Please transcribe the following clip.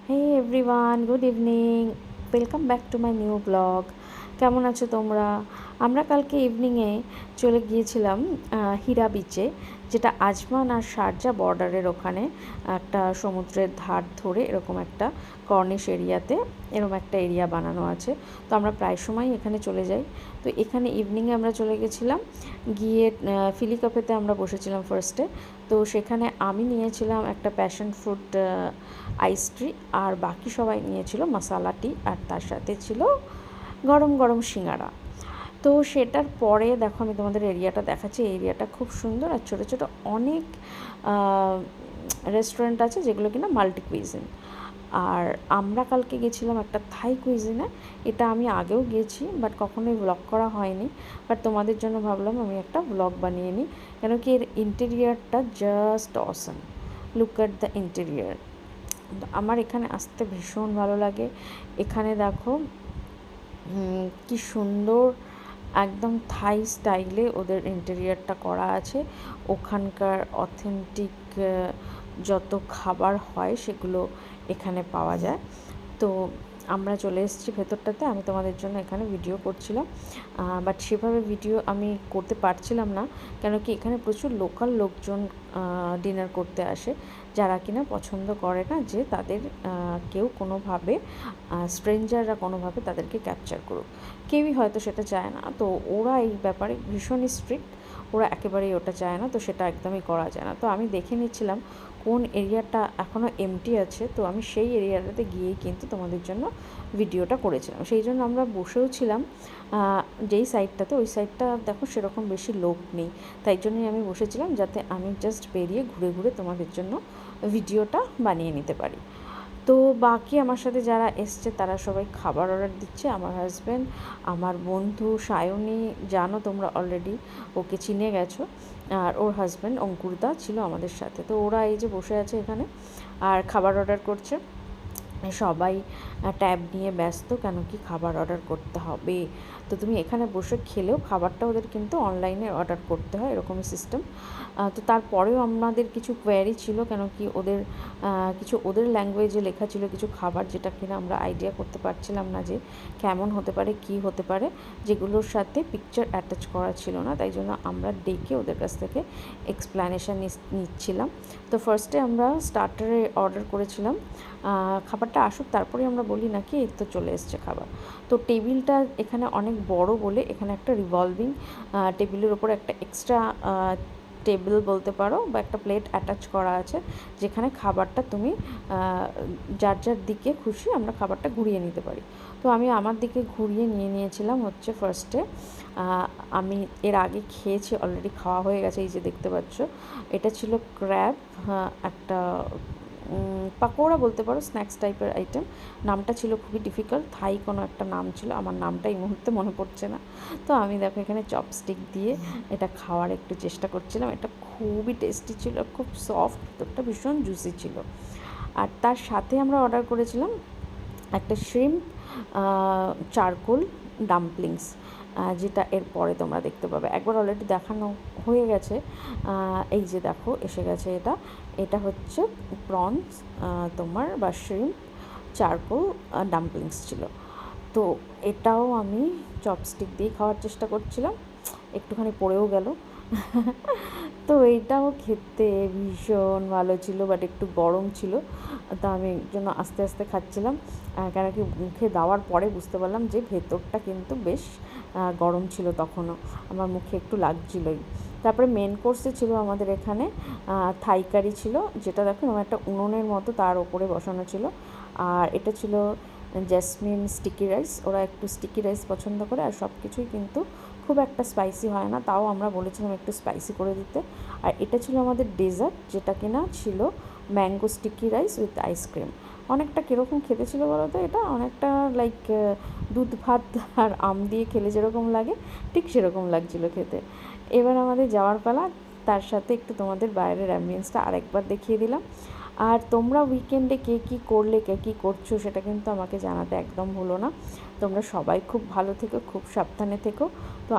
Hey everyone, good evening. Welcome back to my new vlog. কেমন আছো তোমরা? আমরা কালকে ইভিনিংয়ে চলে গিয়েছিলাম হীরা বিচে, যেটা আজমান আর শারজা বর্ডারের ওখানে একটা সমুদ্রের ধার ধরে এরকম একটা কর্নিশ এরিয়াতে এরকম একটা এরিয়া বানানো আছে। তো আমরা প্রায় সময় এখানে চলে যাই। তো এখানে ইভিনিংয়ে আমরা চলে গেছিলাম, গিয়ে ফিলি ক্যাফেতে আমরা বসেছিলাম ফার্স্টে। তো সেখানে আমি নিয়েছিলাম একটা প্যাশন ফ্রুট আইস টি, আর বাকি সবাই নিয়েছিল মশালা টি, আর তার সাথে ছিল গরম গরম সিঙ্গারা। তো সেটার পরে দেখো আমি তোমাদের এরিয়াটা দেখাচ্ছি। এরিয়াটা খুব সুন্দর, আর ছোটো ছোটো অনেক রেস্টুরেন্ট আছে যেগুলো কিনা মাল্টি কুইজিন। আর আমরা কালকে গেছিলাম একটা থাই কুইজিনে। এটা আমি আগেও গিয়েছি, বাট কখনোই ব্লগ করা হয়নি। বাট তোমাদের জন্য ভাবলাম আমি একটা ব্লগ বানিয়ে নিই, কেন কি এর ইন্টেরিয়ারটা just awesome. Look at the interior. আমার এখানে আসতে ভীষণ ভালো লাগে। এখানে দেখো কি সুন্দর একদম থাই স্টাইলে ওদের ইন্টেরিয়ারটা করা আছে। ওখানকার অথেন্টিক যত খাবার হয় সেগুলো এখানে পাওয়া যায়। তো আমরা চলে এসেছি ভেতরটাতে। আমি তোমাদের জন্য এখানে ভিডিও করছিলাম, বাট সেভাবে ভিডিও আমি করতে পারছিলাম না, কেন কি এখানে প্রচুর লোকাল লোকজন ডিনার করতে আসে, যারা কিনা পছন্দ করে না যে তাদের কেউ কোনোভাবে স্ট্রেঞ্জাররা কোনোভাবে তাদেরকে ক্যাপচার করুক। কেউই হয়তো সেটা চায় না। তো ওরা এই ব্যাপারে ভীষণই স্ট্রিক্ট, ওরা একেবারেই ওটা চায় না। তো সেটা একদমই করা যায় না। তো আমি দেখে নিচ্ছিলাম কোন এরিয়াটা এখনও এমটি আছে। তো আমি সেই এরিয়াটাতে গিয়েই কিন্তু তোমাদের জন্য ভিডিওটা করেছিলাম। সেই জন্য আমরা বসেও ছিলাম যেই সাইডটাতে, ওই সাইডটা দেখো সেরকম বেশি লোক নেই। তাই জন্যই আমি বসেছিলাম, যাতে আমি জাস্ট বেরিয়ে ঘুরে ঘুরে তোমাদের জন্য ভিডিওটা বানিয়ে নিতে পারি। তো বাকি আমার সাথে যারা এসছে তারা সবাই খাবার অর্ডার দিচ্ছে। আমার হাজব্যান্ড, আমার বন্ধু সায়নী, জানো তোমরা অলরেডি, ওকে চিনে গেছো, আর ওর হাজব্যান্ড অঙ্কুরদা ছিল আমাদের সাথে। তো ওরা এই যে বসে আছে এখানে আর খাবার অর্ডার করছে। সবাই ট্যাব নিয়ে ব্যস্ত, কেন কি খাবার অর্ডার করতে হবে। তো তুমি এখানে বসে খেলেও খাবারটা ওদের কিন্তু অনলাইনে অর্ডার করতে হয়, এরকমই সিস্টেম। তো তারপরেও আমাদের কিছু কোয়ারি ছিল, কেন কি ওদের কিছু ওদের ল্যাঙ্গুয়েজে লেখা ছিল কিছু খাবার, যেটা কিনা আমরা আইডিয়া করতে পারছিলাম না যে কেমন হতে পারে, কি হতে পারে, যেগুলোর সাথে পিকচার অ্যাটাচ করা ছিল না। তাই জন্য আমরা ডেকে ওদের কাছ থেকে এক্সপ্লানেশান নিচ্ছিলাম। তো ফার্স্টে আমরা স্টার্টারে অর্ডার করেছিলাম, খাবারটা আসুক তারপরে আমরা বলি নাকি এই তো চলে এসছে খাবার। তো টেবিলটা এখানে অনেক বড় বলে এখানে একটা রিভলভিং টেবিলের ওপর একটা এক্সট্রা টেবিল বলতে পারো, বা একটা প্লেট অ্যাটাচ করা আছে, যেখানে খাবারটা তুমি যার যার দিকে খুশি আমরা খাবারটা ঘুরিয়ে নিতে পারি। তো আমি আমার দিকে ঘুরিয়ে নিয়েছিলাম হচ্ছে ফার্স্টে। আমি এর আগে খেয়েছি, অলরেডি খাওয়া হয়ে গেছে, এই যে দেখতে পাচ্ছ। এটা ছিল ক্র্যাব, একটা পাকোড়া বলতে পারো, স্ন্যাক্স টাইপের আইটেম। নামটা ছিল খুবই ডিফিকাল্ট, থাই কোনো একটা নাম ছিল, আমার নামটা এই মুহূর্তে মনে পড়ছে না। তো আমি দেখো এখানে চপস্টিক দিয়ে এটা খাওয়ার একটু চেষ্টা করছিলাম। এটা খুবই টেস্টি ছিল, খুব সফট, ভিতরটা ভীষণ জুসি ছিল। আর তার সাথে আমরা অর্ডার করেছিলাম একটা শ্রিম্প চারকোল ডাম্পলিংস, যেটা এর পরে তোমরা দেখতে পাবে। একবার অলরেডি দেখানো হয়ে গেছে, এই যে দেখো এসে গেছে। এটা এটা হচ্ছে প্রনস তোমার বা শ্রিম্প চারকোল ডাম্পলিংস ছিল। তো এটাও আমি চপস্টিক দিয়ে খাওয়ার চেষ্টা করছিলাম, একটুখানি পড়েও গেল। তো এইটাও খেতে ভীষণ ভালো ছিল, বাট একটু গরম ছিল। তো আমি এর জন্য আস্তে আস্তে খাচ্ছিলাম, কেন কি মুখে দেওয়ার পরে বুঝতে পারলাম যে ভেতরটা কিন্তু বেশ গরম ছিল, তখনও আমার মুখে একটু লাগছিলই। তারপরে মেন কোর্সে ছিল আমাদের এখানে থাই কারি ছিল, যেটা দেখো আমার একটা উনুনের মতো তার ওপরে বসানো ছিল। আর এটা ছিল জেসমিন স্টিকি রাইস, ওরা একটু স্টিকি রাইস পছন্দ করে, আর সব কিছুই কিন্তু খুব একটা স্পাইসি হয় না, তাও আমরা বলেছিলাম একটু স্পাইসি করে দিতে। আর এটা ছিল আমাদের ডেজার্ট, যেটা কিনা ছিল mango sticky rice with ice cream. অনেকটা কীরকম খেতে ছিল বলো তো, এটা অনেকটা লাইক দুধ ভাত আর আম দিয়ে খেলে যেরকম লাগে ঠিক সেরকম লাগছিলো খেতে। এবার আমাদের যাওয়ার পালা, তার সাথে একটু তোমাদের বাইরের অ্যাম্বিয়েন্সটা আরেকবার দেখিয়ে দিলাম। আর তোমরা উইকেন্ডে কে কী করলে, কে কী করছো, সেটা কিন্তু আমাকে জানাতে একদম ভুলো না। তোমরা সবাই খুব ভালো থেকো, খুব সাবধানে থেকো। তো